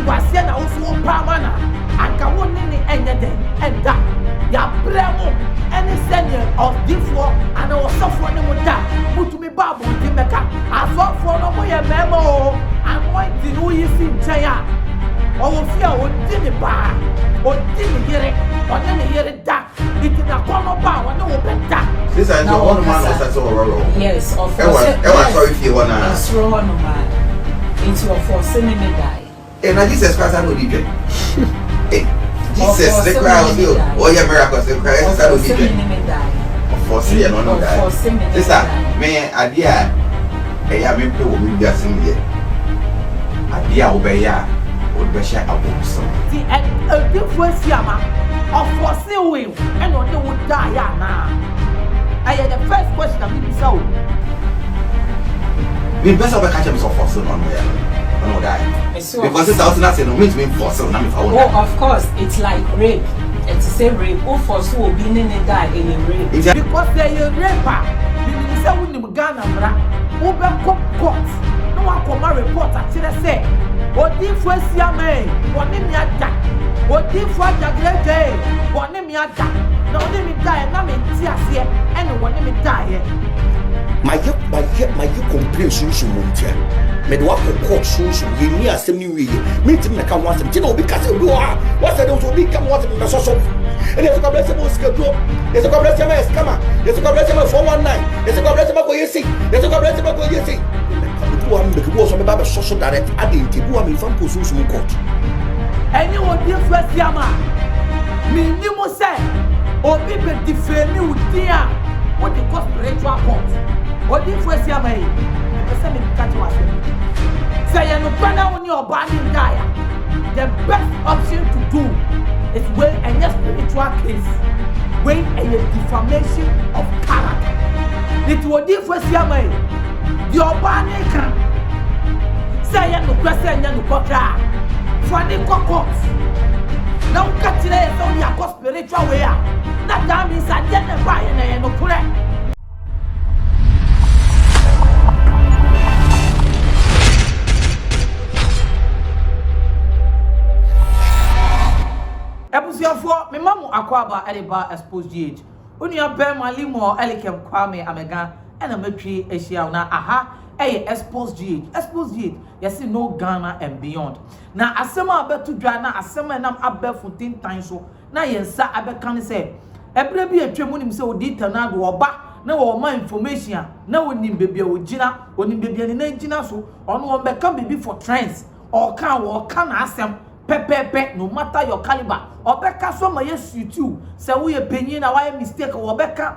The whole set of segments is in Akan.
was sent also Pamana, and Kawuni and that. Ya bremo any senior of D4 and I was suffering with that. Put to me babu Timeka. I saw for no more memo. I'm going to know you see Chaya. Or fear or didn't bar or didn't hear it or didn't hear it that. It is a corner bar or no open that. This is one man was at all. Yes, of course. I was sorry if you want to. It's wrong, man. It's your forcing me die. And I just express I know DJ. Jesus, the cry of you. Oh, yeah, miracles, the cry is that we did. For see, I don't know that. Sister, man, I dear, I have been put with your sing here. I dear obey ya, would be shut up. See, a difference, Yama, of foreseeing, and on the would die now. I had the first question of me so. We best have a catch him so for soon on there. Because it's out nothing, means me for some. Oh, of course, it's like rape. And to say rape, who for so being in a die in a rape. Because they're a raper. You say, when you Ghana, who be court. No one come report until I say, what if we see a man, what name ya that? What if we Ajagurajah, what name ya that? No name me die, and I'm in tears here, and what name me die here. My complaint soon montia. Made what court soon, you near some new year. Meeting the come once, you know, because you are what I don't become what in the social. And there's a comprehensible schedule. There's a comprehensible scammer. There's a comprehensible 419. There's a comprehensible go you see. There's a comprehensible go you see. The was on the social direct. I didn't keep one from Pusu court. And you will give first Yama. Minimo say, or people defend me with dear. What the cost spiritual court. What if we see a man? The person in catch say, you know, when your body die, the best option to do is weigh a spiritual case, weigh a defamation of character. It will differ, see a man. Your body can say, you know, question, you know, court. For the court. Now, catch it is only a spiritual way. That means I didn't buy and no correct. Ebusiafo me mamu akwaba eleba Xposed GH onia ben malimo elikem kwame amega ena metwi ehia na aha Xposed GH Xposed GH yesi no Ghana and beyond na asema abetu dwa na asema nam abefu tintan so na yensa abeka ne se ebre bi atwemu nim se odi tanado oba na wo ma information na wonim bebia ogina onim bebia ne na gina so ono wo beka bibi for trends or kan wo kan asem pepepe no matter your caliber obeka so ma yesu tu se wo ye penyin na why mistake obeka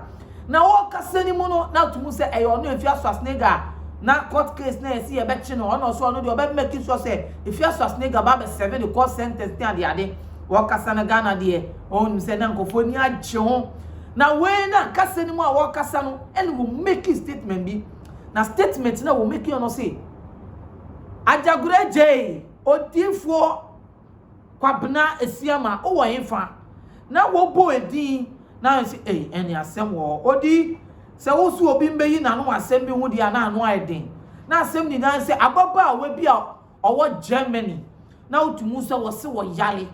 na wo kasani mu no na tumu se e ono efi aswasnega na court case na esi e be chi no ono so ono de obe make sure say efi aswasnega ba be 7 the court sentence ti ade ade wo kasana Ghana de onu se na nkofo ni agye ho na we na kasani mu a wo kasa no ene wo make statement bi na statement na wo make ono say Ajagurajah odifo kwabna esiama o wo yenfa na wo bo edin na say eni asem wo odi se wo su obi mbeyi na no asem bi hu dia na anu aiden na asem ni dan say ababa we bi a owo Germany na otumu se wo se wo yale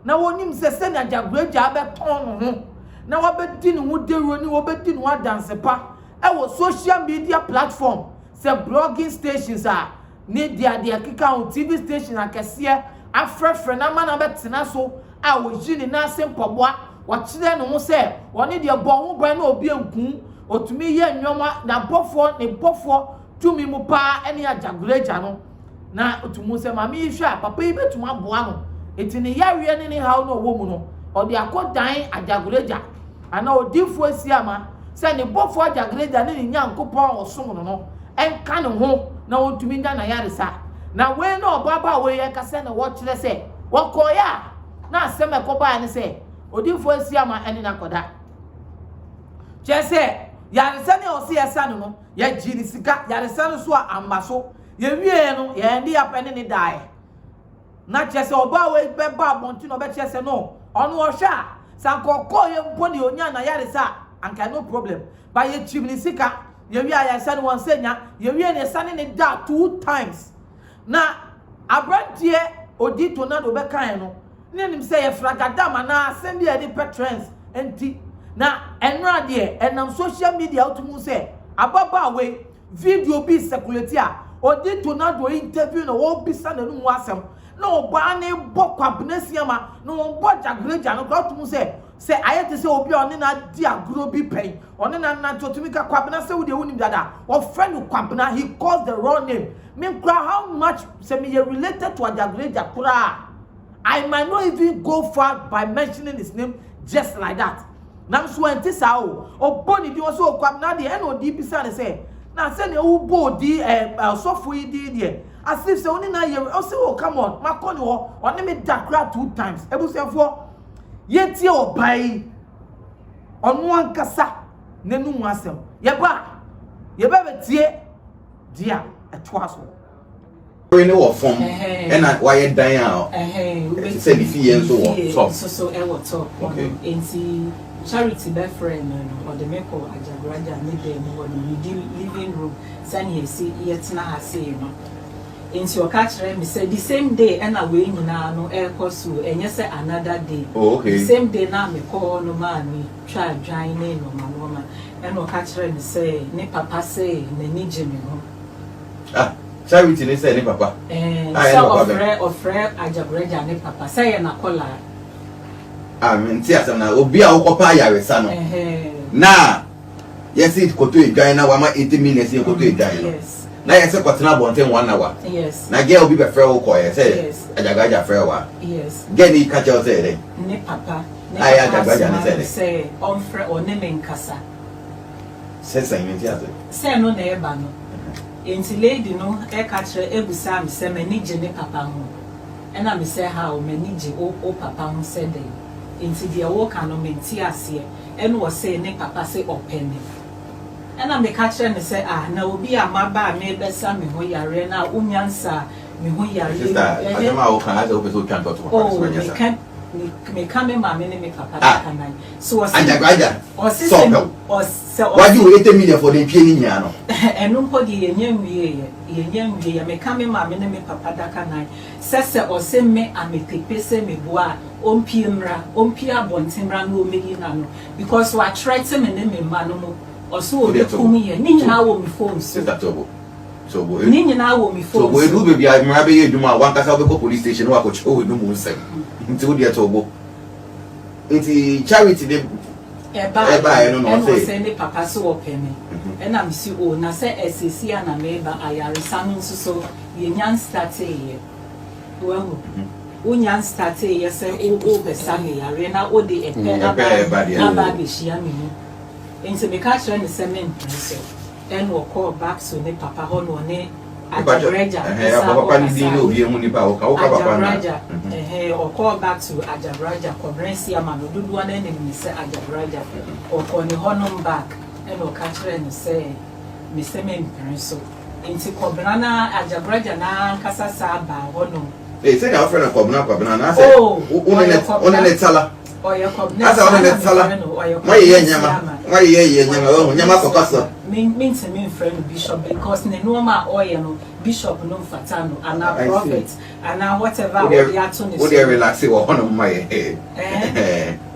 na wonim se se na Ajagurajah abeton no ho na wabedi ne ho dero ni wobedi no adanse pa e wo social media platform se blogging stations a ne dia kika on TV station akese afrefre na mana betena so a wo jini na sempoboa wo kire no ho se woni de bo ho ban na obi anku otumi ye nwoma na bofo tumi mu pa ene Ajagurajah no na otumu se mama ihwa papa yi betuma aboa no etini yawe ne ha no wo mu no odi akodan Ajagurajah ana odifo asiama se ne bofo Ajagurajah ne nyankopon osom no enka ne ho na otumi nda na yaresa na we no baba we ye kase na wo kire se wo koya na asem ekoba ne se odifo asiama ene na koda chese yaresa ne osi yesa no ya jiri sika yaresa no so amaso ye wie no ye ndi apene ne dai na chese oba we beba abonti no be chese no onu ohwa sankoko ye mponi onya na yaresa anka no problem ba ye chimni sika ye wie ayasa no wonsenya ye wie ne sane ne da 2 times na abrantie odi tornado be kan no ne nim say ye fragadam na asem bi e di petrens enti na enra de enam social media utumu say ababa we video bi circulate a odi tornado interview no wo bisa na nu asem na oba ne bokwabna siama no bo Ajagurajah no utumu say ayete say obi oni na di aguro bi pen oni na totumika kwabna say wo de wonim dada o friend kwabna he calls the wrong name me cry how much say me related to Ajagurajah kura I might not even go far by mentioning his name just like that nam so enti sa o boni di wo so kwabna de en odi bisa ne say na say ne wo bo di sofo yi di as if say oni na ye o say oh come on ma call ni oni me dakra 2 times ebusefo yeti obai onu ankasa nenu mu asem yeba betie dia etwaso we no wo form na why dan a say the fee enso wo top so e wo top enti charity be friend no or the make of Ajagurajah need them or the living room san he see yetna ha say no into your catch me say the same day and away nyina no air course enye say another day okay the same day na me call no man me try join no man and no catch me say ne papa say ne ni jimi no charity ne say ne papa so ofre Ajagurajah ne papa say na kola amen ti asem na obi a wokopa yaresa no na yes it koto edwan na wa ma 80 million say koto edwan no na yese kwatena bonten 1 hour yes na girl obi be frɛ wo koye say Ajagurajah frɛ wa yes girl ni ka che say dey ne papa Ajagurajah ne say on frɛ o ne menkasa say mi ti ase say no na eba no enti lady no e ka kire ebusa me say mani je ne papa ho ena me say how mani je o papa ho say dey enti dia wo ka no menti ase ena wo say ne papa say opene ena me ka kire ne say na obi amaba me besa me ho yare na unyansa me ho yare sister adama wo kan ase wo beso twan to to me come ma me ne me papa kan nan so wo say Ajagurajah o say why you 80 million for the pie ni nya no enu po di yenye ya me come ma me ne me papa daka nan sese o se me ametepe se me boa ompie abontimra no omegi na no because wa threaten me ne me ma no mo o so o be kum ye ni nyina wo me phone so ni nyina wo me phone so we do baby I mra be eduma wan kasa be go police station wa ko cho we no mu nsem nti wo dia to bo nti charity de eba no say ne papa so opeme ena mi si o na say esesi ana meba ayaresa no so ye nyan start ye wo nyan start ye say o be same yare na o de aba be shia mi mu enti me ka kire ne semen so en wo call back so ne papa ho no ne Ajagurajah papa ni din no bi emu ni ba o ka papa na o call back to Ajagurajah conference ama no dudu na ne mi say Ajagurajah o ko ni honum back and o ka kire ni say me say me so enti kobna na Ajagurajah na kasa sa ba honum say na offer na kobna na say one ne tala oya kobna asa one ne tala why ye nyama o nyama kokasa means me friend bishop because ne normal oil no bishop no fatano and a prophet and whatever we are to wo dey relax wo hono my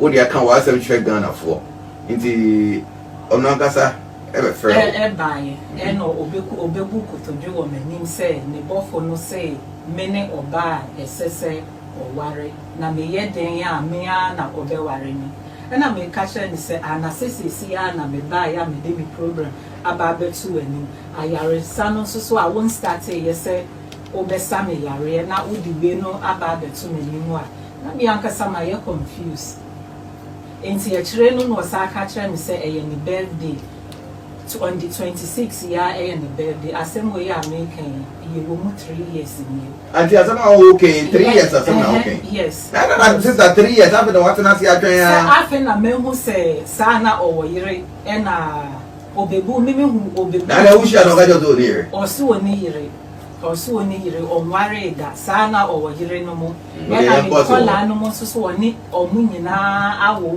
wo dey kan wa asem chwe Ghana for nti ono ankasa e be frɛ buy e no obebu kotodwe wo manim say ne bofo no say mene oba esese oware na me ye den ya me na obeware ni ena me ka kire ni say na sesesi ya na me ba ya me de mi program aba betu ani ayare sano so a won start ye say obesa me yare na udi we no aba betu me ni mu a na me anka sama ye confused enti ye kire no sa ka kire me say e ye ni birthday on the 26th ya e ye ni birthday asem we ya me kan ye wo mu 3 years ni anti asema okay 3 years asema okay yes na sister 3 years after the what na see atwen ya after na me hu say sa na owoyire e na obebu mimi hu obebu na wu sha no ga jo do ni osu oni yire onware da sa na owoyire no mo e na me kola no mo so oni omu nyina awo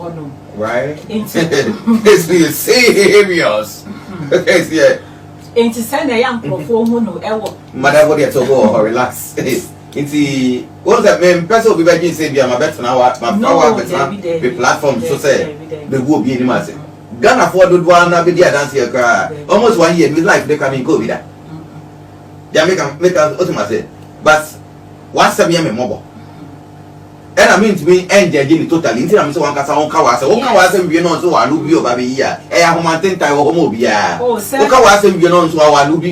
hono right it's serious enti say na ya mkrofo hu no ewo madam what you to go relax Inti once that men person will be begging say be my better now my power the platform so say the go be anymore say Ghana for do one na be there dance here cry almost 1 year midlife they come in go be that they make us but one 7 year me mobile and I mean to me end the totally until I'm so one kasa on kawa say o kawa say we no so wa lu bi o ba be here e ya homa ten time o mo bia o kawa say we no so wa lu bi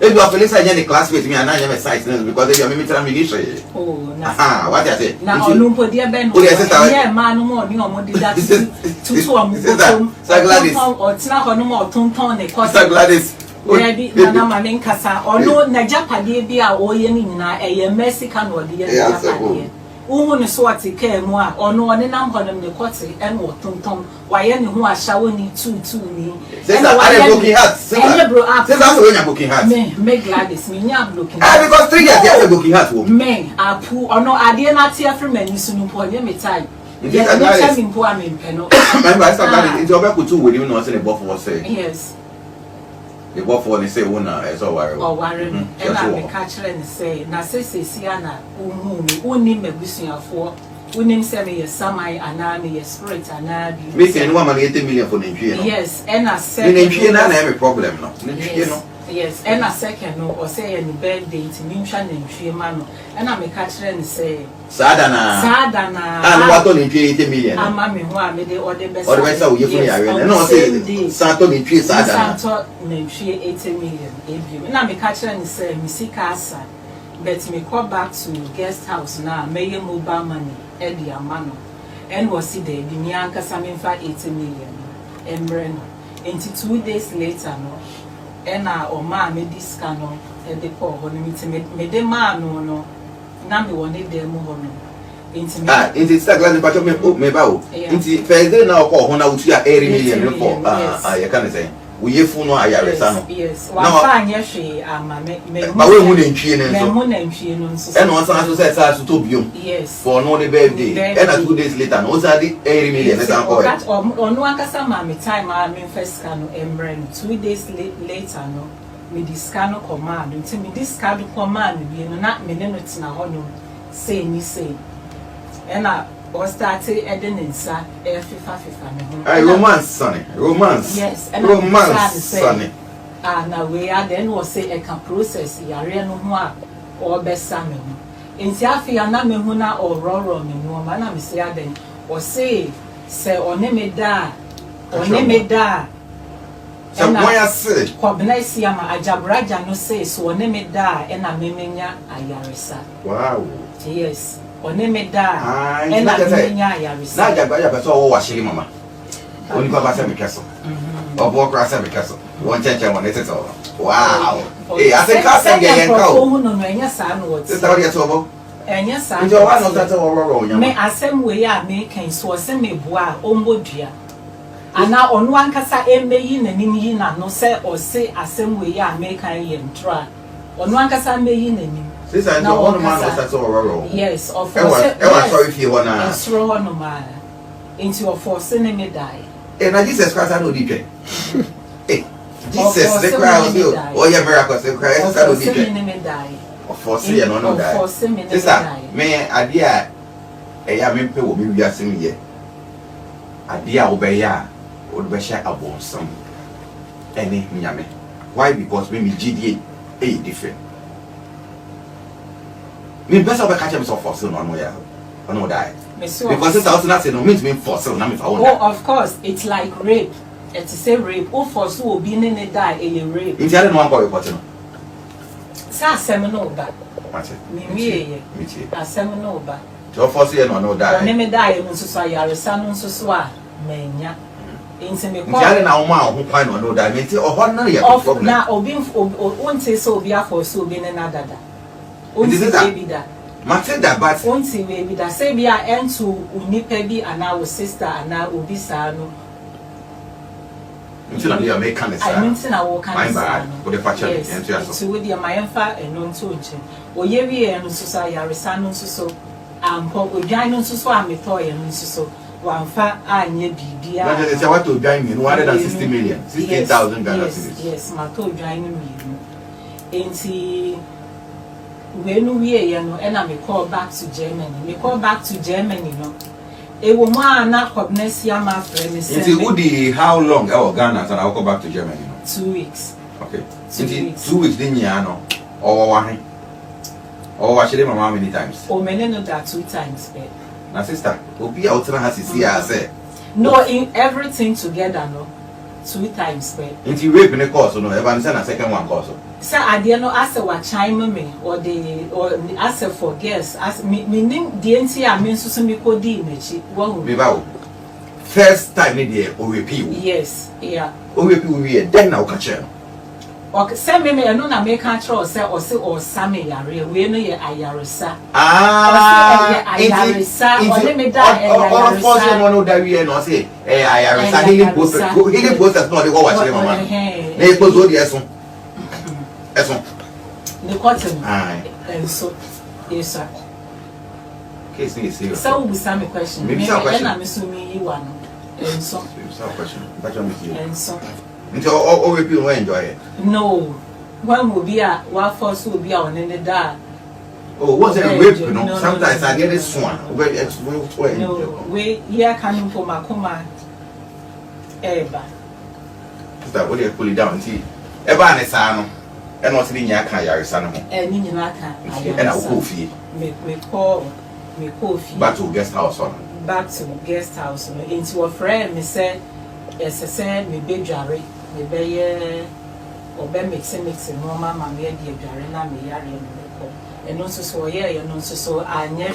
if you are feeling like any classmate me and I am a size because they are me tell me this oh what I say na olumpo dia ben yeah man no more ni omo di that to am so Gladys o tina ho no more tonton ne cause so Gladys Baby, Nana Manin Casa, or no Najapadi be a Oyenina, a Mexican or the Japadi. Woman is what he came more, or no one in number of the Quati and what Tonton, why any who are showing two me. Says I booking hat. Says that's when you're booking hat. Make Gladys, me not looking. Because 3 years you're booking hat. Men are poor or no, I dare not hear from many soon upon your time. Yes, I'm poor, I'm in Peno. It's your back to with you not in a buffer say. Yes. The buffer they say one is all worry. Or worry. And I catch and say, Nasese Siana, only me wishing for. Unim say me samai anami spirit anabi. Me say no man 80 million for Nigeria. Yes, and I said Nigeria na have a problem no. Nigeria. Yes, and a second no or say any birthday to me Nigeria man. And I make catch and say Sadana. And what on 80 million. Ama me ho me dey order best. Order best we give you area. No say Santo Nigeria Sadana. Santo Nigeria 80 million. And I make catch and say me sikasa. But me call back to guest house now, may mobile money, Eddie Amano. And was see there, the Nyanka Samin for 80 million. And Breno. Into 2 days later, no. And or ma made this cano and the poor honey made the man no. Now me wanted them more. Into Instagram, but me bow. Into Thursday now, call when I would see 80 million for. I can't say. We have no ayaresa. Yes. Wa she but we wouldn't train and one son said to Tobium. Yes. For no birthday. And 2 days later, no the 80 million. That or no one can my time I mean first can embren 2 days later no. Me this can command until me this can command be not minutes na hono say ni say. And or started adding inside FIFA. Romance, sonny. Romance. Yes, and romance, sonny. Now we are then was say a can process yare no ho or best salmon. In Tiafia na me huna or roro me no man me say then or say or name da or name da. So why I say Kwabnaisia ma Ajagurajah no say so name da and a memenya ayaresa. Wow. Yes. Oneme da and na yarisa na Ajagurajah person wo washiri mama oni baba se me keso obo kra se me keso won chenche won eteto wow I think I say get yanka o no enya sa no what sister what you obo enya sa njo wa no tata wo nya me asem we ya me kan so se me bua o mbodua ana onu ankasa emeyi nanim yi na no se o se asem we ya me kan ye ntra onu ankasa meyi nanim. This is one man was at all. Yes, of course. Sorry if you wanna. It's wrong, no man. Into your force, and me die. And I Jesus Christ, I know DJ. Hey, Jesus, the crowd do. Oh, yeah, miracles, the Christ, I know DJ. Of course, you know that. Sister, may I dear, I am will be just in here. I dear obey ya, would be share about some. Any yame. Why? Because maybe GDA is different. Me best of catch him so fossil no yeah. I know that. Because it's also not no means me fossil na me for one. Oh, of course, it's like rape. It's say rape. Oh, fossil will be in a die a rape. It's the one boy report no. Sa seminal ba. What? Me a seminal ba. So fossil no know that. Na me die no so yaresa no so a menya. Into me call. It's na uma ho kwan no know that. Me o ho na ye problem. Na obi won't so obi afoso obi na dada. Unti baby da. Matilda but unti baby da say be a entu unipa bi ana wo sister ana obi sa no. Unti na dey make kan say. I mean na wo kan say. Wo dey facha entu aso. So we dey mayenfa eno ntu nche. Oye wi eno so so yaresa no nso so. Ampo odwan no nso so ameto ye no nso so. Wanfa anye bibia. But they say what to odwan me 160 million. 60,000 Ghana cedis. Yes, ma to odwan no mi. Enti we no we no and I me call back to Germany. Me call back to Germany no. E wo mo ana kobnesia ma friend me send. It would be how long our Ghana and I'll go back to Germany no? 2 weeks. Okay. 2 weeks. 2 weeks din ya no. Or actually my mom many times. O me no that 2 times be. Na sister, obi out na has see I say. No, in everything together no. 2 times be. Inti rape in the course no, ever na second one course. Sir, I didn't know as what chime me or as for guests as me nim DNT I mean so me ko di mechi wo first time in there o repeat. Yes, yeah. O repeat we then now catch her. Okay, send me no na make control say or say or same yare we no ye ayaresa. Ayaresa or let me die ayaresa. Of course you know that we no say ayaresa healing process no dey go watch them mama. Na post o dey so. Eso. The cotton. Aye. And so, yes, sir. Case is serious. So we some question. Maybe some question. I'm assuming you want. And so. Some question. But you make And so. Until all people will enjoy it. No. One will be a what force will be on in the dark. Oh, what's a rape? You know, sometimes I get this one. No, we here coming for my command. Eba. That what they pull it down. See, Eba and Sano. And what's in your car, Yarisano? And in your car. And I'll coffee. Me call coffee. Back to guest house on. Back to guest house. Into a friend, me said, as I said, me be jarry, me be or be mixing, no mamma, me be jarry, and me yari and also so, yeah, and also so, I near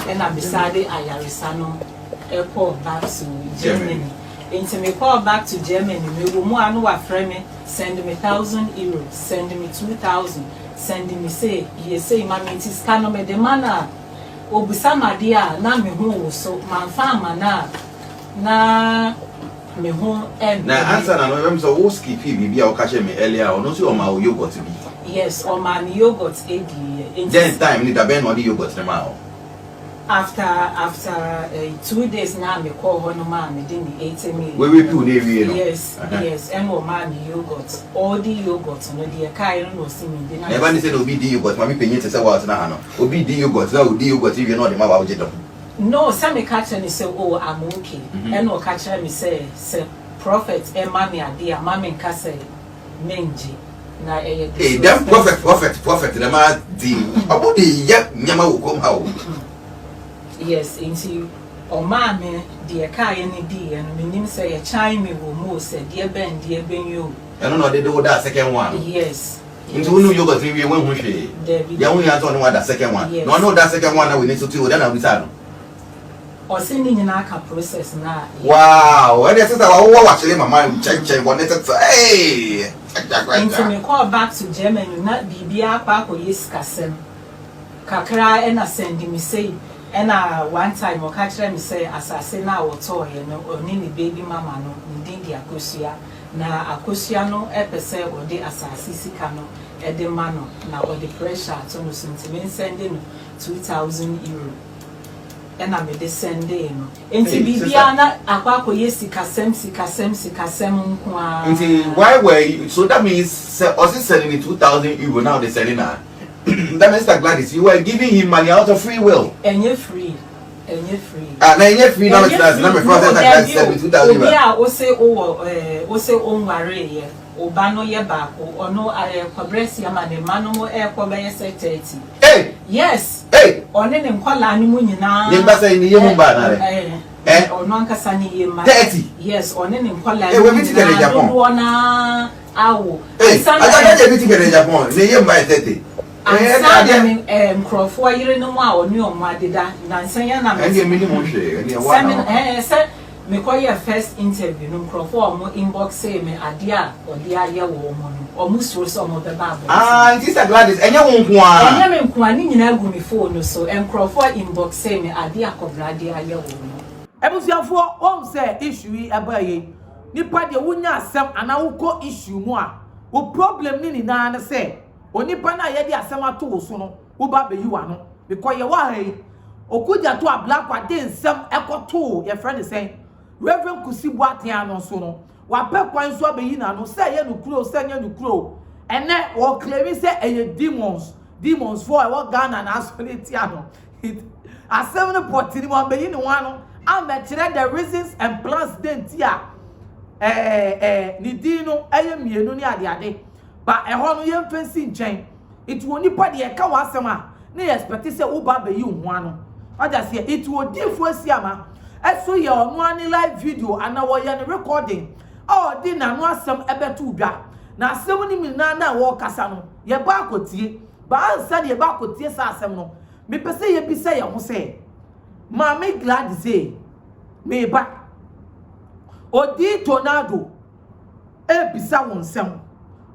and I decided I Yarisano airport back to Germany. Into me call back to Germany, me will more know a friend me. Send me €1,000, send me 2,000, send me say, you say, Mammy, it is kind of a demana. Obusama dear, na me home, so my farmer na me home and now answer and remember so who skip be or catch me earlier or not so my yogurt to be. Yes, or my yogurt AD. Then time need a ben or the yogurt now. After 2 days now, me call one man, me didn't 80 million. We will put it. Yes, yes, and one man yogurt, all the yogurt, no the car no see me. Never said obi the yogurt, mommy penny to say what na no. Obi the yogurt, now the yogurt if you know the mama will no, some me catch and say, oh, I'm okay. And no catch me say prophet, and mommy are dear, mommy can say menji. Na hey, them prophet, the man the about the yet nyama will come out. Yes, into or mammy, dear car any dear, and me say a chime me will move, said dear Ben you. I don't know they do that second one. Yes. Into who yogurt we when she. Yeah, we are talking about that second one. Yes. No, that second one that we need to do, then I'll be sad. Or sending in our process now. Wow, and this is our watching my mind check what it hey. Into me call back to Germany, not BBA Park or yes, Cassem. Kakra and I send me say. And one time or catch me say as I say now or toy or nini baby mama no ndindi akosia na akosia no epese or de asasi kano e de mano na or the pressure to no sentiment sending €2,000 and I made the send day no enti bibia na akwa sikasem kwa why were you so that means also selling the €2,000 now they selling her. That Mr. Gladys, you were giving him money out of free will. And you're free. Now you're free now. It's not my process that said with €2,000. Yeah, o say on worry. Obano ye back or no progress yamane mano air kwa 30. Hey! Yes. Hey! On any call animal na. Never say ni yemba na. Or non kasani yema. 30. Yes, on any call. Hey, we're meeting in Japan. Awo. Hey, I got meeting in Japan. They yemba 30. I'm Crawford, you know, or new Madida, Nansaya, and your minimum share. Sir, me call your first interview, no Crawford, more inbox say me a dear or dear woman, or most was some of the Bible. Ah, Sister Gladys, and you won't want to know me phone so, and Crawford inbox say me a dear cobra dear woman. I was your for all say issue a boy. Nipa de wunya asem ana wo issue mu a wo problem ni na na say onipa na ye de asem ato so no wo ba be yiwa no because ye wa hai okuja to a black wa de nsem ekoto ye friend say Reverend Kusi Boate ano so no wa pe kwan so abeyi na no say ye nukuro say ye nukuro ene wo claim say eye demons demons for what Ghana and Asolitiano. It as 741 being one. I'm the reasons and plans then tia. Nidino, I am ye no near the ade. But a honor young fencing chain. It will nipa the Kawasama. Nay, expect to say, Uba be you one. I just say it will differ Siama. I saw your one live video and our young recording. Oh, dinner no some ebe to bia. Na 70 minana walk asano. Ye bakoti. Ba said ye bakoti asam no. Me pese ye bi say ye say. Mama glad say. Me ba. Odi tornado. E bisa wonsem.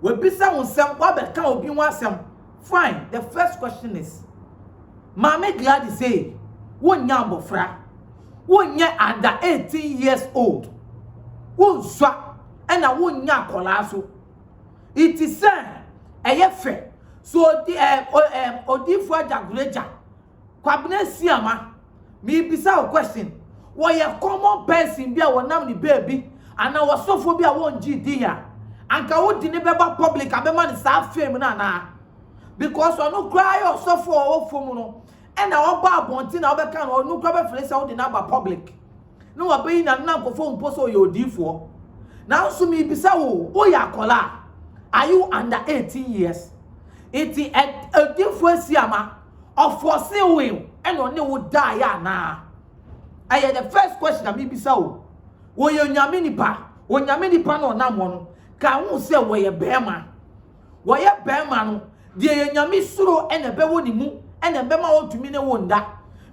We bisa wonsem wa be kan obi wansem. Fine. The first question is, Mama glad say, wonya abofra. Wonya under 18 years old. Won swa and a wonya kolaso. It is said a fair. So the Odifo Ajagurajah. Kwabne siama. Me bisa question. Why a common person be a one the baby and I was so phobia won't GD. And ka wo dine beba public abema ni sa fame na. Because I no cry or suffer or for no. And our bar bontin our can or no cover face out in our public. No obey na na go phone post or your D4. Now so me bisa wo ya kola. Are you under 18 years? It is a different siama of for sale will and on you would die na. I had the first question that me bisa wo yo nyame nipa no na mo no ka hu se wo ye bema. Wo ye bema no de ye nyame suro ene bewo ni mu ene bema wo tumi ne wonda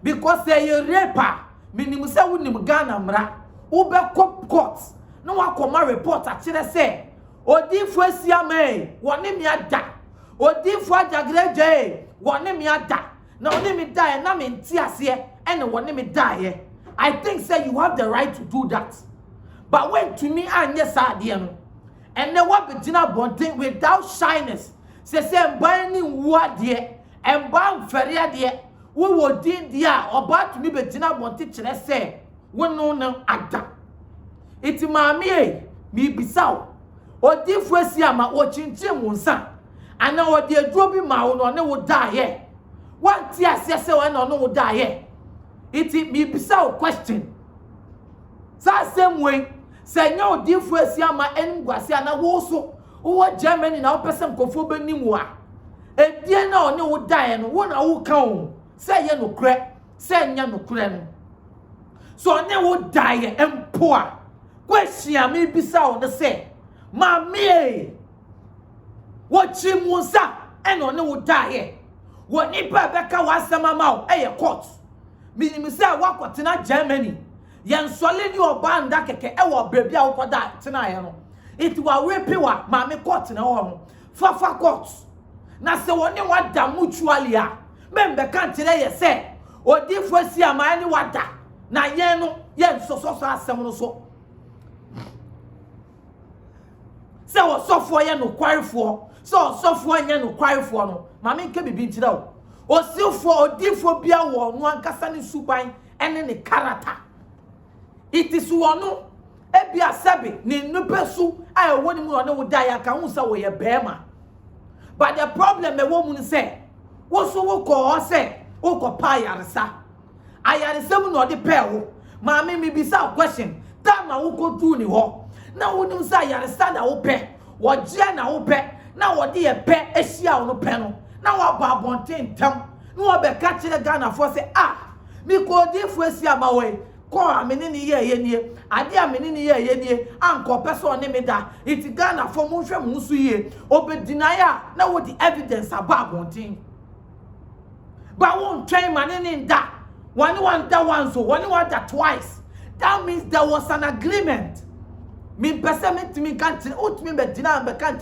because ye raper minim se wonim Ghana mra wo be court no wa koma report a kire se Odifo Asiame woni mi ada Odifo Ajagurajah woni mi ada na woni mi die na me nti ase ene woni mi die. I think say you have the right to do that. But when to me anye sadie no and then what begina bonten without shyness say mbani wuade emba mfere de wo wodin dia oba to me begina bonten kire say wono no ada iti maami mi bisaw Odifo Asiama o chinchin wonsa ana odi aduro bi ma wo no ne wo dae wanti ase se wo no wo dae iti mi bisaw question sa same way say nya Odifo Asiama engwase ana wo so wo Germany na wo person kofo benim a edie na one wo dae no wo na wo kan say ye no kre say nya no kre no so ne wo dae empo a question mi bisaw ne say Mami, what chimunsa and on no die. What nipa beka was some amount, a court. Meaning, say, what in Germany. Yan solid your band that can ever baby out for that tonight. It will repewa, mammy court in a home. Fafa courts. Now, so only what da mutualia. Member can't today say, or different see a man what da. Na yeno, yen so so. So software no query for so software no query for no mama ke bibi ntira o si for Odifo bia wo no ankasa ni suban ene ne character it is wono e bia sabe ni nupesu ai woni mu no wo dai aka hu sa wo ye bema but the problem e wo mu ni say wo so wo ko say wo ko pa yaresa ayaresa mu no de pe wo mama mi bi sa question time wo ko du ni ho na wonim sa yaresa na wo pe wo je na wo pe na wo de ye pe ehia wo no pe no na wo ba abonten tam na wo be ka kire Ghana for say mi ko Odifo Asiama we ko amene ni ye ni ade amene ni ye ni anko pe so ne me da it Ghana for mu hwe mu so ye obedinaya na wo the evidence about abonten but won train man ni da one that once so one that twice that means there was an agreement. Me person me can't out me bedina be can't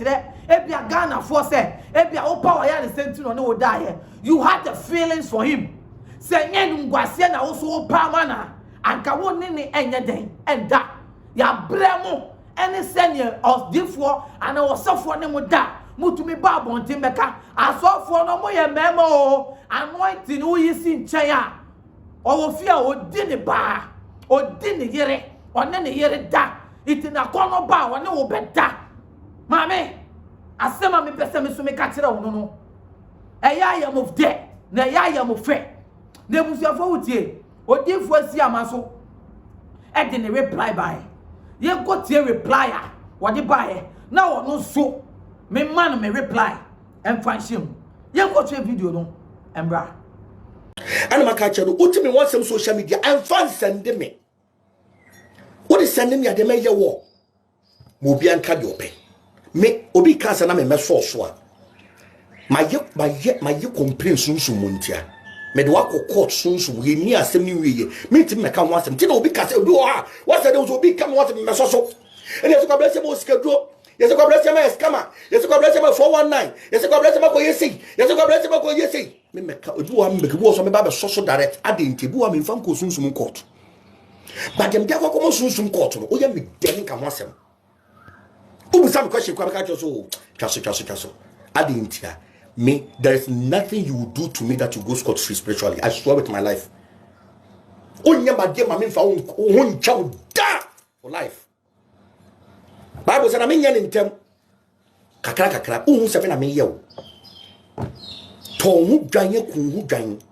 ebia Ghana for say ebia opa wa ya the same thing no die. You had the feelings for him. Say yen ngwase na also opa mana anka woni ni enye den enda ya bremo any senior of Odifo and osofo ne mo da mutumi ba bontin beka asofo no mo ye memo anointing wo yisi nchen a owo fia odi ne ba odi ne yere one ne yere da itina kono ba wone wo beda mame asema me pese me so me ka kire wo no eya yam of de na eya yam of fe na ebusuafo wutie odifo asi amaso e de ne reply by ye go tie reply a wo de bae na wo no so me man me reply em fanshim ye go tie video no embra and my catcher ultimate want some social media and fans send me what is sending me at the major war Mobian Kadiope me obi cancer na me source my complain soon muntia me do akọ court soon we ni asem ni wiye me tim me kan wasem ti na obi cancer do what say those obi come what me so and yes ko bless mo schedule yes ko bless me scammer yes ko bless me 419 yes ko bless me ko yesi yes ko bless me ko yesi me meka obi wa me ke bo so me ba be so direct adenti bu wa me fam ko sunsun court but dem dia ko ko sunsun court no o ya me den kan wasem ubu sam question kwa ka so kaso adenti me there is nothing you will do to me that you go scot free spiritually. I swear with my life onya ba de ma me fa won chaw da for life Bible said, I'm in them. Kakra, who 7 a me yo. Tongue giant, who giant.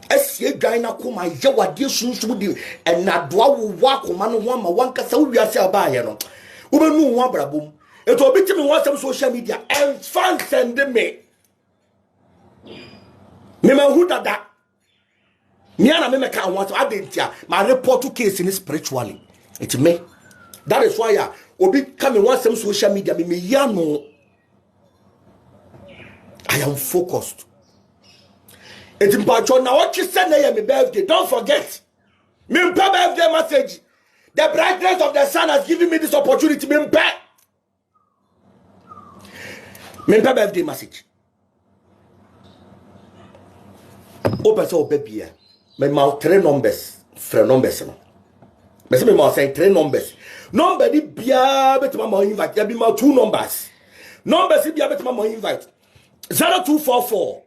As ye giant, come my yawa dear soon to do, and not dwa walk on one cassa we are sell by no. Uber no one brabum. It will be to me some social media and fans send me. Mema who that. Miana me can want to add my report to case in spiritually. It's me. That is why obi come want some social media me yano. I am focused. It's important now what you said na my birthday. Don't forget. Me birthday message. The brightness of the sun has given me this opportunity. Me birthday message. Open so baby. Me mouth 3 numbers. 3 numbers no. Me say me mouth say 3 numbers. Number di bia betima mo invite ya bi ma 2 numbers. Numbers bia betima mo invite 0244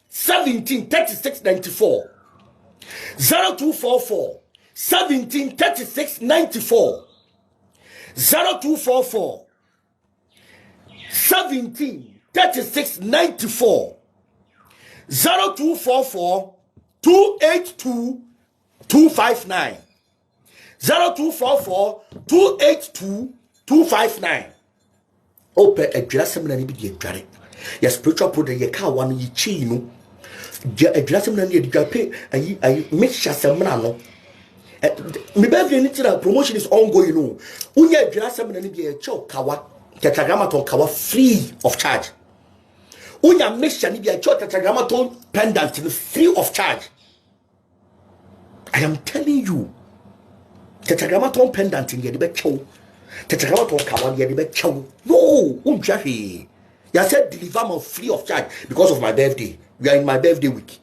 17 36 94 0244 17 36 94 0244 17 36 94 0244 282 259 0244 282 259 open a dressing and be a your spiritual product ye car one ye chi no a dressing and ye pay I make sure some no me be promotion is ongoing no unya dressing and be a Chop kawa tetragrammaton kawa free of charge unya make sure be a Chop tetragrammaton pendant free of charge. I am telling you tetragrammaton pendant in the becho tetragrammaton kawa the becho no unjahi ya said deliver me free of charge because of my birthday. We are in my birthday week,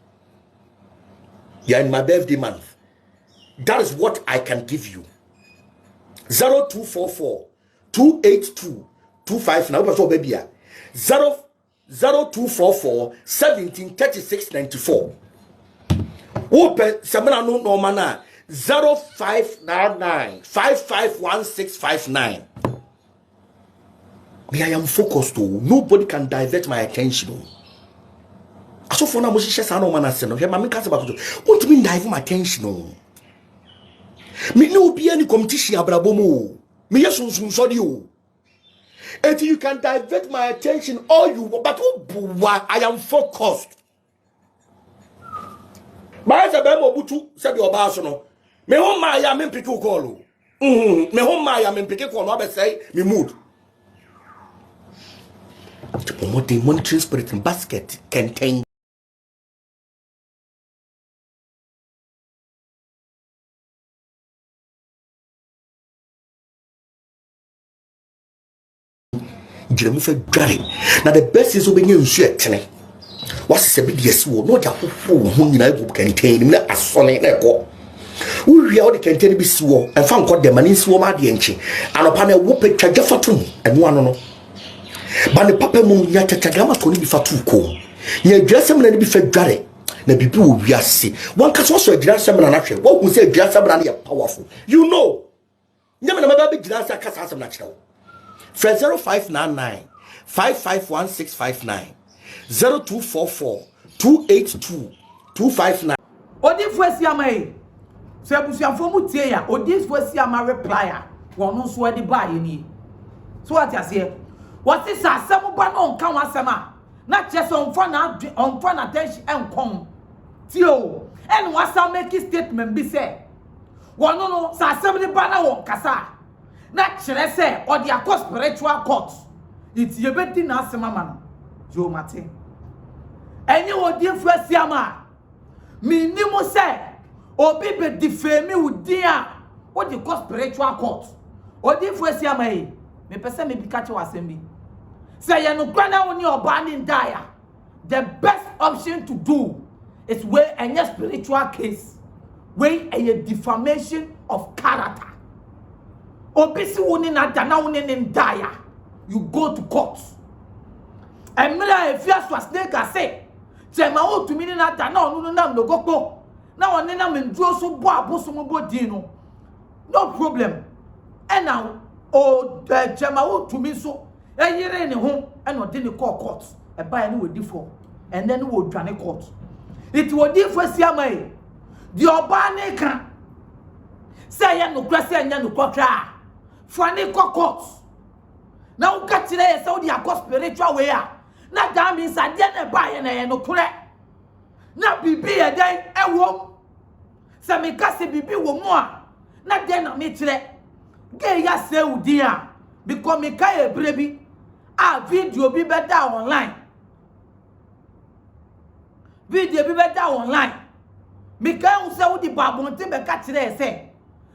you are in my birthday month. That is what I can give you. 0244 282 25 now so baby 0244 17 36 94 open semana no normal na 0599 551659. Me, I am focused. Nobody can divert my attention. So for now, Moshe says, "I know man, I say no." Here, my can't about what do you mean divert my attention? Me no be any competition, abrabomo. Me yes, sorry you. And you can divert my attention all you want, but I am focused. But as a bemo butu said your boss no. Me home my am in pick call. Me home my am in pick call. No be say me mood. To promote the monitoring spirit in basket contain Jeremy for dry. Now the best is obeying you shit. What's the big yes? No, who contain him as sonny echo. We are the contain be swore and found what the money swore at the enchi and upon a whooping chajafatum and one no. But the papa moon ya tetragamma to be fatu ko. Ye dress him and be fed dry. Na bibu we are see. One can also dress him and action. What we say dress him and powerful. You know. Never big dress a cast as natural. 0599 551659 0244 282 259. Odi fuesi amae. Se busuafo mu tie ya, odi fuesi ama replyer. Wonu so edi ba ye ni. So what you say? What is asem ba no nka wasema? Na chese onfa na attention enkon. Tio, en wasa make statement bi say. Wonu no sa asem ni ba na won kasa. Na kire say odi akọ spiritual court. It ye beti na asem ama no. Jo mate. Enye odi fuesi ama. Minimum say obi be defame udin a what the call spiritual court. Odi fuesi ama e. Me pese me bi ka che wasem bi. Say you no grana woni oba ni ndaya. The best option to do is where any spiritual case where a defamation of character. Obisi woni na dana woni ni ndaya. You go to court. Emira e fia swasnega say Chema o tumi ni na dana onu na mlogokpo. Na woni na menduro so bo aboso mo bodin no. No problem. And now o Chema o tumi so eyire ne ho and o de ne court e ba ni wodi for and then wo dwane court it wodi for siamai di oba ne kan say ya no kwase anya no kwakra for ne court na wo ka kire ye say wo di akọ spiritual way a na da mi sa de ne ba ye na ye no kure na bibi ye den ewom se me ka se bibi wo mu a na de na me kire ge ya se udi a because me ka e brebi a video bi better online. Video bi better online. Me can say what the babonte be ka kire say.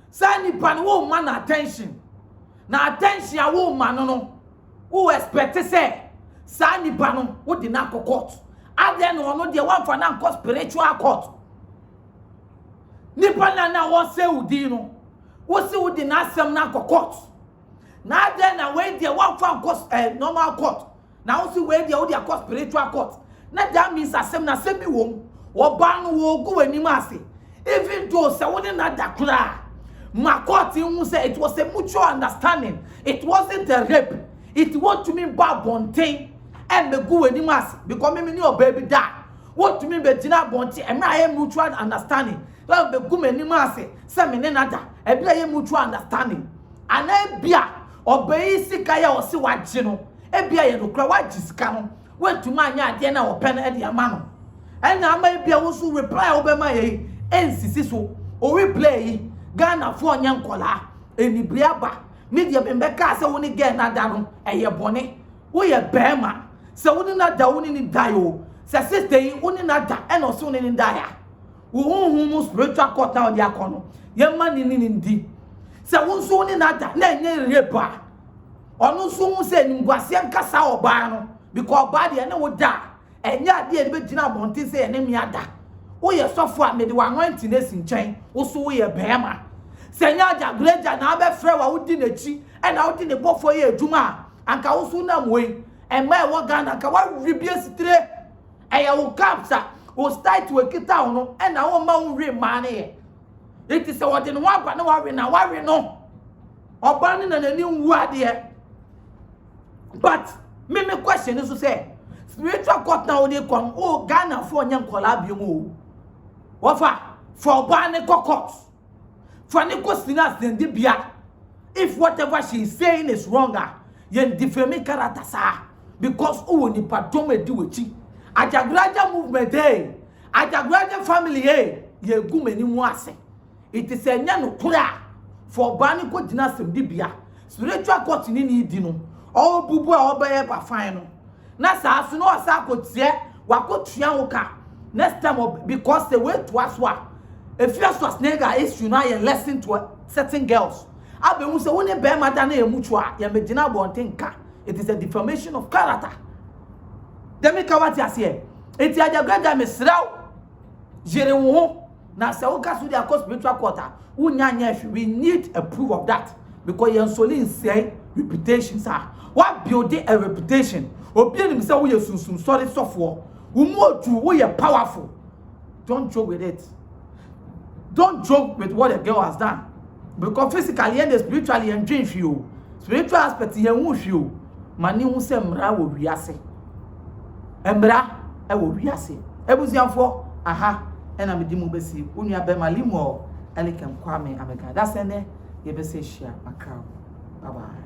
Say ni pan wo man attention. Na attention a wo man no. Who expect say say ni pan no wo di na court. Ade no no de one for na spiritual court. Ni pan na wo say udi no. Wo say wo di na asem na court. Now then, I wait there one for normal court. Now see where they are spiritual court. Now that means I say na same wom or ban wo go anymasi. Even though say wouldn't not that cry. My court you say it was a mutual understanding. It wasn't a rape. It was to mean bad bontain and the go anymasi because me your baby die. What to mean be dinner bontain and I mutual understanding. Well the go anymasi say me nada. I be mutual understanding. And I be obey sika ya osi waje no ebia ye no kra waje sika no wetuma anya ade na open na de ama no ena ama ebia wo so reply obema ye ensisi so o replay Ghana fo nya nkola enibri aba media bembeka se woni ge na da no eye bone wo ye bema se woni na da woni ni da yo se sister yi woni na da ena so woni ni da ya wo hu spiritual court na odi akono ye ma ni ndi se wonso ni nada na enye repa onu so hu se ngwase nkasa oba no because oba de na wo da enye ade e be gina bonte se ene mi ada wo ye sofo a me de wa anointing na sinchen wo so wo ye bema se nya Ajagurajah na be frɛ wa wo di na chi e na wo di ne bofo ye adwuma anka wo so na moyi e ma e wo Ghana ka wa ribie sitire e ye wo capture wo start to ekita no e na wo ma wo re ma ne ye. It is what in one but no worry now, worry no. Or banning and a new word here. But me question is to say, spiritual court now they come, oh Ghana for young collab. What for banning court? For Nico Sinas then Dibia. If whatever she is saying is wronger, yen defame character, sir. Because oh ni patome do it. Ajagurajah movement day. Ajagurajah family eh. Ye gumeni mwase. It is a nyano kura for banning ko dinasem dibia. Spiritual court ni di no. All bubu a obeye ba fine no. Na sa asu no asa akotie wakotua woka. Next time because the way to us wa. If you so snega issue na ye lesson to certain girls. Abe hu se woni be mada na ye mutu a ye medina bontenka. It is a defamation of character. Demi ka what you say. It Ajagurajah mesraw. Jere wo na se wo ka so dia spiritual court we need a proof of that because you solely say reputation sir what building a reputation obi enim say we sunsun sorry sofo we we are powerful. Don't joke with it. Don't joke with what a girl has done because physically and spiritually and dream you spiritual aspect you hu you mani hu say mra wo wiase embra e wo wiase ebuzianfo aha e na medi mu besi onua be malimo elikem kwame ameka da se ne ye be se hia makra bye bye